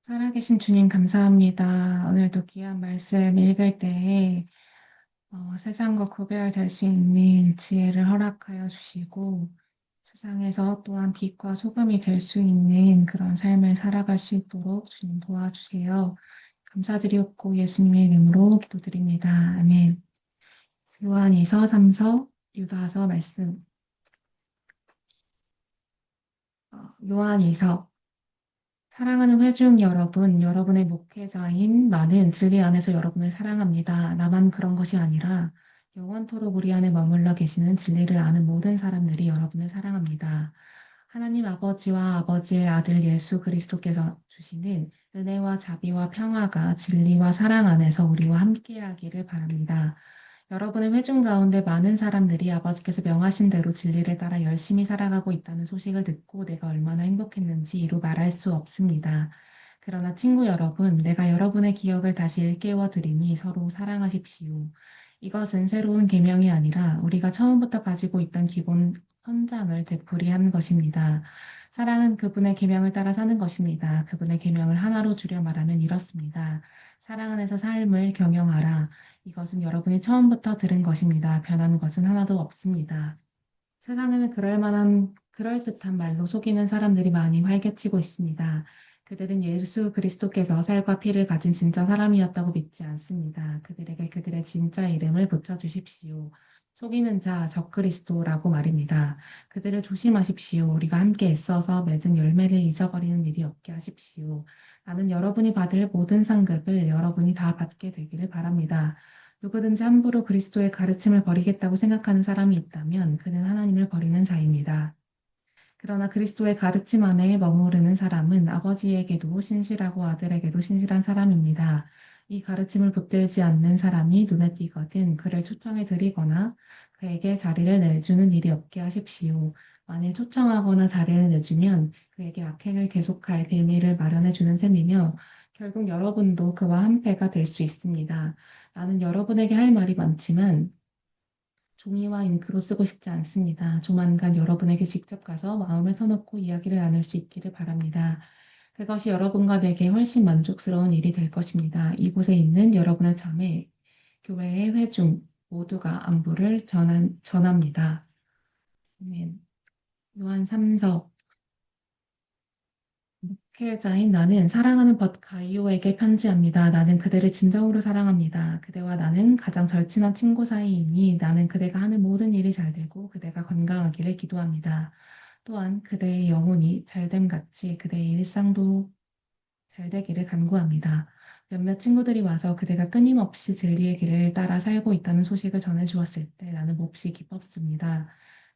살아계신 주님 감사합니다. 오늘도 귀한 말씀 읽을 때에 세상과 구별될 수 있는 지혜를 허락하여 주시고 세상에서 또한 빛과 소금이 될 수 있는 그런 삶을 살아갈 수 있도록 주님 도와주세요. 감사드리옵고 예수님의 이름으로 기도드립니다. 아멘. 요한이서 3서 유다서 말씀. 요한이서 사랑하는 회중 여러분, 여러분의 목회자인 나는 진리 안에서 여러분을 사랑합니다. 나만 그런 것이 아니라 영원토록 우리 안에 머물러 계시는 진리를 아는 모든 사람들이 여러분을 사랑합니다. 하나님 아버지와 아버지의 아들 예수 그리스도께서 주시는 은혜와 자비와 평화가 진리와 사랑 안에서 우리와 함께하기를 바랍니다. 여러분의 회중 가운데 많은 사람들이 아버지께서 명하신 대로 진리를 따라 열심히 살아가고 있다는 소식을 듣고 내가 얼마나 행복했는지 이루 말할 수 없습니다. 그러나 친구 여러분, 내가 여러분의 기억을 다시 일깨워 드리니 서로 사랑하십시오. 이것은 새로운 계명이 아니라 우리가 처음부터 가지고 있던 기본 헌장을 되풀이한 것입니다. 사랑은 그분의 계명을 따라 사는 것입니다. 그분의 계명을 하나로 줄여 말하면 이렇습니다. 사랑 안에서 삶을 경영하라. 이것은 여러분이 처음부터 들은 것입니다. 변하는 것은 하나도 없습니다. 세상에는 그럴듯한 말로 속이는 사람들이 많이 활개치고 있습니다. 그들은 예수 그리스도께서 살과 피를 가진 진짜 사람이었다고 믿지 않습니다. 그들에게 그들의 진짜 이름을 붙여주십시오. 속이는 자, 적그리스도라고 말입니다. 그들을 조심하십시오. 우리가 함께 애써서 맺은 열매를 잊어버리는 일이 없게 하십시오. 나는 여러분이 받을 모든 상급을 여러분이 다 받게 되기를 바랍니다. 누구든지 함부로 그리스도의 가르침을 버리겠다고 생각하는 사람이 있다면 그는 하나님을 버리는 자입니다. 그러나 그리스도의 가르침 안에 머무르는 사람은 아버지에게도 신실하고 아들에게도 신실한 사람입니다. 이 가르침을 붙들지 않는 사람이 눈에 띄거든 그를 초청해 드리거나 그에게 자리를 내주는 일이 없게 하십시오. 만일 초청하거나 자리를 내주면 그에게 악행을 계속할 빌미를 마련해 주는 셈이며 결국 여러분도 그와 한패가 될 수 있습니다. 나는 여러분에게 할 말이 많지만 종이와 잉크로 쓰고 싶지 않습니다. 조만간 여러분에게 직접 가서 마음을 터놓고 이야기를 나눌 수 있기를 바랍니다. 그것이 여러분과 내게 훨씬 만족스러운 일이 될 것입니다. 이곳에 있는 여러분의 자매, 교회의 회중 모두가 안부를 전합니다. 아멘. 요한 3서 목회자인 나는 사랑하는 벗 가이오에게 편지합니다. 나는 그대를 진정으로 사랑합니다. 그대와 나는 가장 절친한 친구 사이이니 나는 그대가 하는 모든 일이 잘 되고 그대가 건강하기를 기도합니다. 또한 그대의 영혼이 잘됨 같이 그대의 일상도 잘 되기를 간구합니다. 몇몇 친구들이 와서 그대가 끊임없이 진리의 길을 따라 살고 있다는 소식을 전해주었을 때 나는 몹시 기뻤습니다.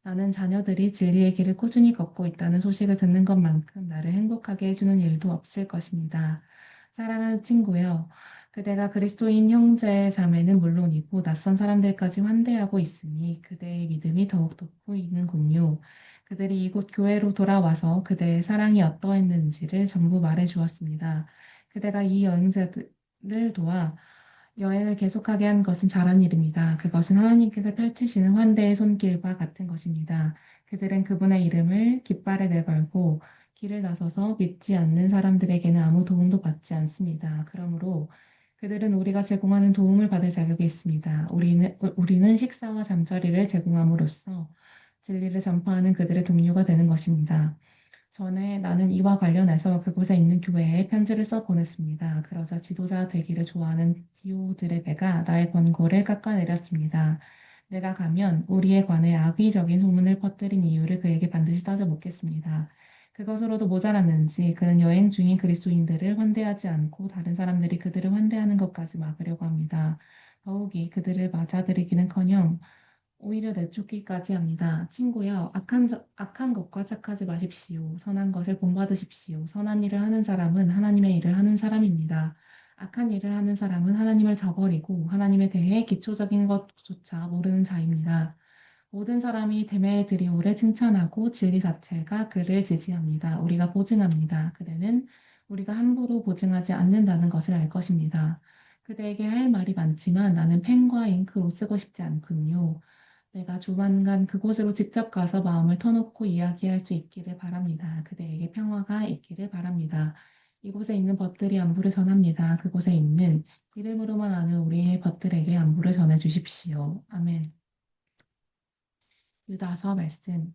나는 자녀들이 진리의 길을 꾸준히 걷고 있다는 소식을 듣는 것만큼 나를 행복하게 해주는 일도 없을 것입니다. 사랑하는 친구여, 그대가 그리스도인 형제 자매는 물론이고 낯선 사람들까지 환대하고 있으니 그대의 믿음이 더욱 돋보이는군요. 그들이 이곳 교회로 돌아와서 그대의 사랑이 어떠했는지를 전부 말해 주었습니다. 그대가 이 여행자들을 도와 여행을 계속하게 한 것은 잘한 일입니다. 그것은 하나님께서 펼치시는 환대의 손길과 같은 것입니다. 그들은 그분의 이름을 깃발에 내걸고 길을 나서서 믿지 않는 사람들에게는 아무 도움도 받지 않습니다. 그러므로 그들은 우리가 제공하는 도움을 받을 자격이 있습니다. 우리는 식사와 잠자리를 제공함으로써 진리를 전파하는 그들의 동료가 되는 것입니다. 전에 나는 이와 관련해서 그곳에 있는 교회에 편지를 써 보냈습니다. 그러자 지도자 되기를 좋아하는 디오드레베가 나의 권고를 깎아내렸습니다. 내가 가면 우리에 관해 악의적인 소문을 퍼뜨린 이유를 그에게 반드시 따져 묻겠습니다. 그것으로도 모자랐는지 그는 여행 중인 그리스도인들을 환대하지 않고 다른 사람들이 그들을 환대하는 것까지 막으려고 합니다. 더욱이 그들을 맞아들이기는커녕 오히려 내쫓기까지 합니다. 친구여, 악한 것과 착하지 마십시오. 선한 것을 본받으십시오. 선한 일을 하는 사람은 하나님의 일을 하는 사람입니다. 악한 일을 하는 사람은 하나님을 저버리고 하나님에 대해 기초적인 것조차 모르는 자입니다. 모든 사람이 대매들이 오래 칭찬하고 진리 자체가 그를 지지합니다. 우리가 보증합니다. 그대는 우리가 함부로 보증하지 않는다는 것을 알 것입니다. 그대에게 할 말이 많지만 나는 펜과 잉크로 쓰고 싶지 않군요. 내가 조만간 그곳으로 직접 가서 마음을 터놓고 이야기할 수 있기를 바랍니다. 그대에게 평화가 있기를 바랍니다. 이곳에 있는 벗들이 안부를 전합니다. 그곳에 있는 이름으로만 아는 우리의 벗들에게 안부를 전해 주십시오. 아멘. 유다서 말씀.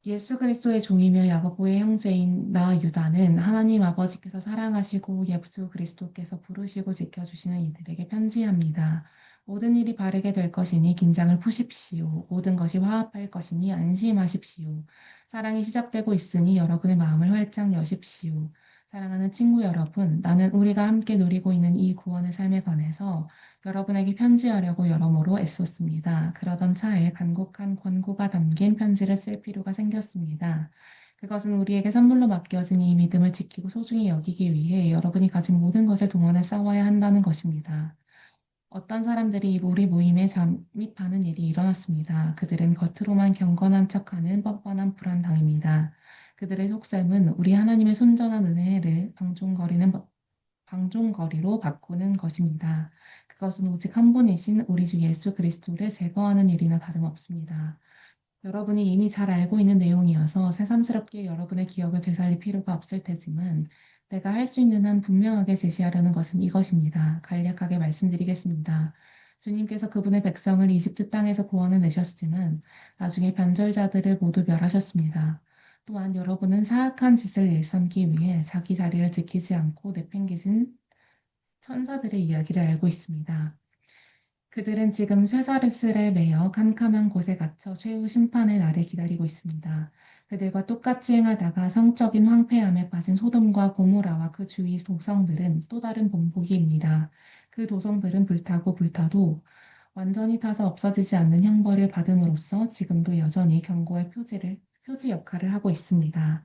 예수 그리스도의 종이며 야고보의 형제인 나 유다는 하나님 아버지께서 사랑하시고 예수 그리스도께서 부르시고 지켜주시는 이들에게 편지합니다. 모든 일이 바르게 될 것이니 긴장을 푸십시오. 모든 것이 화합할 것이니 안심하십시오. 사랑이 시작되고 있으니 여러분의 마음을 활짝 여십시오. 사랑하는 친구 여러분, 나는 우리가 함께 누리고 있는 이 구원의 삶에 관해서 여러분에게 편지하려고 여러모로 애썼습니다. 그러던 차에 간곡한 권고가 담긴 편지를 쓸 필요가 생겼습니다. 그것은 우리에게 선물로 맡겨진 이 믿음을 지키고 소중히 여기기 위해 여러분이 가진 모든 것을 동원해 싸워야 한다는 것입니다. 어떤 사람들이 우리 모임에 잠입하는 일이 일어났습니다. 그들은 겉으로만 경건한 척하는 뻔뻔한 불안당입니다. 그들의 속셈은 우리 하나님의 손전한 은혜를 방종거리로 바꾸는 것입니다. 그것은 오직 한 분이신 우리 주 예수 그리스도를 제거하는 일이나 다름없습니다. 여러분이 이미 잘 알고 있는 내용이어서 새삼스럽게 여러분의 기억을 되살릴 필요가 없을 테지만 내가 할 수 있는 한 분명하게 제시하려는 것은 이것입니다. 간략하게 말씀드리겠습니다. 주님께서 그분의 백성을 이집트 땅에서 구원해 내셨지만 나중에 변절자들을 모두 멸하셨습니다. 또한 여러분은 사악한 짓을 일삼기 위해 자기 자리를 지키지 않고 내팽개친 천사들의 이야기를 알고 있습니다. 그들은 지금 쇠사슬에 매여 캄캄한 곳에 갇혀 최후 심판의 날을 기다리고 있습니다. 그들과 똑같이 행하다가 성적인 황폐함에 빠진 소돔과 고모라와 그 주위 도성들은 또 다른 본보기입니다. 그 도성들은 불타고 불타도 완전히 타서 없어지지 않는 형벌을 받음으로써 지금도 여전히 경고의 표지 역할을 하고 있습니다.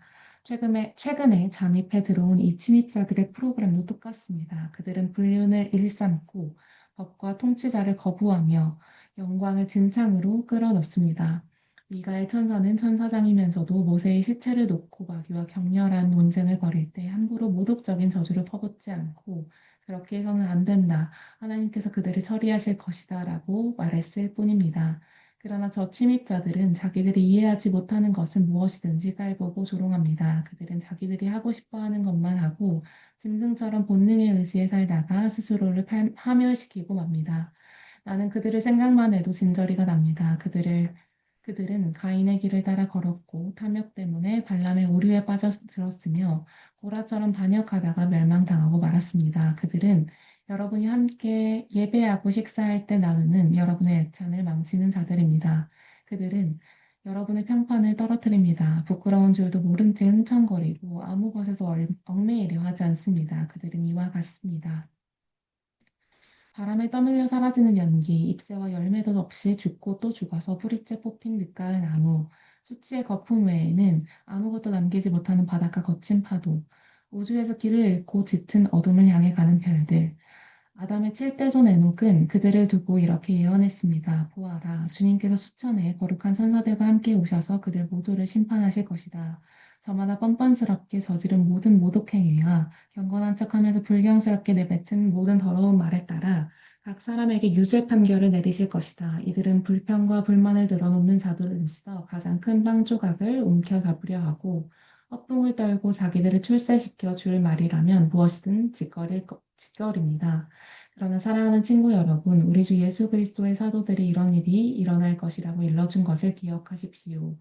최근에 잠입해 들어온 이 침입자들의 프로그램도 똑같습니다. 그들은 불륜을 일삼고 법과 통치자를 거부하며 영광을 진창으로 끌어넣습니다. 미가엘 천사는 천사장이면서도 모세의 시체를 놓고 마귀와 격렬한 논쟁을 벌일 때 함부로 모독적인 저주를 퍼붓지 않고 그렇게 해서는 안 된다. 하나님께서 그들을 처리하실 것이다. 라고 말했을 뿐입니다. 그러나 저 침입자들은 자기들이 이해하지 못하는 것은 무엇이든지 깔보고 조롱합니다. 그들은 자기들이 하고 싶어 하는 것만 하고 짐승처럼 본능에 의지해 살다가 스스로를 파멸시키고 맙니다. 나는 그들을 생각만 해도 진저리가 납니다. 그들은 가인의 길을 따라 걸었고 탐욕 때문에 발람의 오류에 빠져들었으며 고라처럼 반역하다가 멸망당하고 말았습니다. 그들은 여러분이 함께 예배하고 식사할 때 나누는 여러분의 애찬을 망치는 자들입니다. 그들은 여러분의 평판을 떨어뜨립니다. 부끄러운 줄도 모른 채 흥청거리고 아무 것에도 얽매이려 하지 않습니다. 그들은 이와 같습니다. 바람에 떠밀려 사라지는 연기, 잎새와 열매도 없이 죽고 또 죽어서 뿌리째 뽑힌 늦가을 나무, 수치의 거품 외에는 아무것도 남기지 못하는 바닷가 거친 파도, 우주에서 길을 잃고 짙은 어둠을 향해 가는 별들, 아담의 칠대손 에녹은 그들을 두고 이렇게 예언했습니다. 보아라, 주님께서 수천의 거룩한 천사들과 함께 오셔서 그들 모두를 심판하실 것이다. 저마다 뻔뻔스럽게 저지른 모든 모독행위와 경건한 척하면서 불경스럽게 내뱉은 모든 더러운 말에 따라 각 사람에게 유죄 판결을 내리실 것이다. 이들은 불평과 불만을 늘어놓는 자들로서 가장 큰 빵 조각을 움켜잡으려 하고 헛붕을 떨고 자기들을 출세시켜 줄 말이라면 무엇이든 짓거립니다. 그러나 사랑하는 친구 여러분, 우리 주 예수 그리스도의 사도들이 이런 일이 일어날 것이라고 일러준 것을 기억하십시오.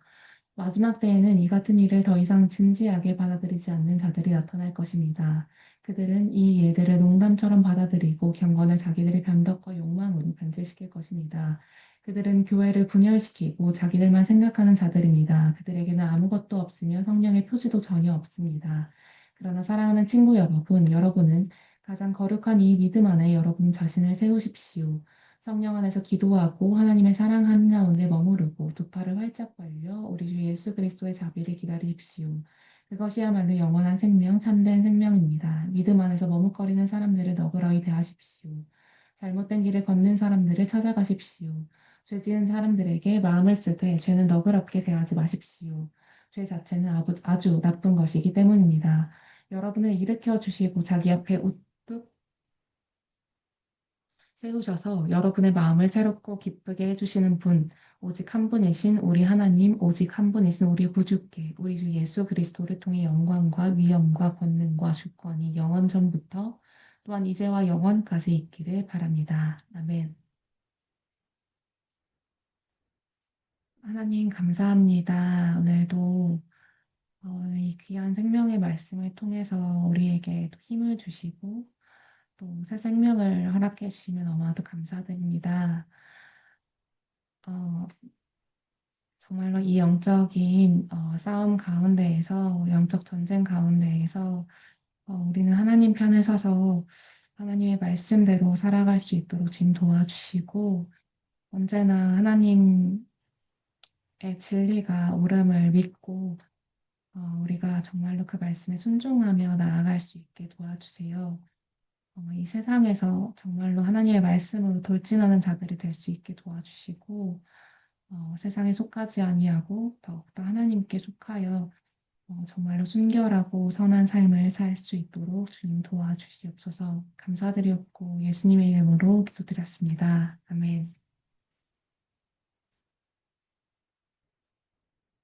마지막 때에는 이 같은 일을 더 이상 진지하게 받아들이지 않는 자들이 나타날 것입니다. 그들은 이 일들을 농담처럼 받아들이고 경건을 자기들의 변덕과 욕망으로 변질시킬 것입니다. 그들은 교회를 분열시키고 자기들만 생각하는 자들입니다. 그들에게는 아무것도 없으며 성령의 표지도 전혀 없습니다. 그러나 사랑하는 친구 여러분, 여러분은 가장 거룩한 이 믿음 안에 여러분 자신을 세우십시오. 성령 안에서 기도하고 하나님의 사랑 한가운데 머무르고 두 팔을 활짝 벌려 우리 주 예수 그리스도의 자비를 기다리십시오. 그것이야말로 영원한 생명, 참된 생명입니다. 믿음 안에서 머뭇거리는 사람들을 너그러이 대하십시오. 잘못된 길을 걷는 사람들을 찾아가십시오. 죄 지은 사람들에게 마음을 쓰되 죄는 너그럽게 대하지 마십시오. 죄 자체는 아주 나쁜 것이기 때문입니다. 여러분을 일으켜 주시고 자기 앞에 우뚝 세우셔서 여러분의 마음을 새롭고 기쁘게 해주시는 분, 오직 한 분이신 우리 하나님, 오직 한 분이신 우리 구주께, 우리 주 예수 그리스도를 통해 영광과 위엄과 권능과 주권이 영원 전부터 또한 이제와 영원까지 있기를 바랍니다. 아멘. 하나님 감사합니다. 오늘도 이 귀한 생명의 말씀을 통해서 우리에게 또 힘을 주시고 또 새 생명을 허락해 주시면 너무나도 감사드립니다. 어, 정말로 이 영적인 싸움 가운데에서, 영적 전쟁 가운데에서 우리는 하나님 편에 서서 하나님의 말씀대로 살아갈 수 있도록 주님 도와주시고, 언제나 하나님의 진리가 옳음을 믿고, 우리가 정말로 그 말씀에 순종하며 나아갈 수 있게 도와주세요. 이 세상에서 정말로 하나님의 말씀으로 돌진하는 자들이 될 수 있게 도와주시고, 세상에 속하지 아니하고 더욱더 하나님께 속하여 정말로 순결하고 선한 삶을 살 수 있도록 주님 도와주시옵소서. 감사드리옵고 예수님의 이름으로 기도드렸습니다. 아멘.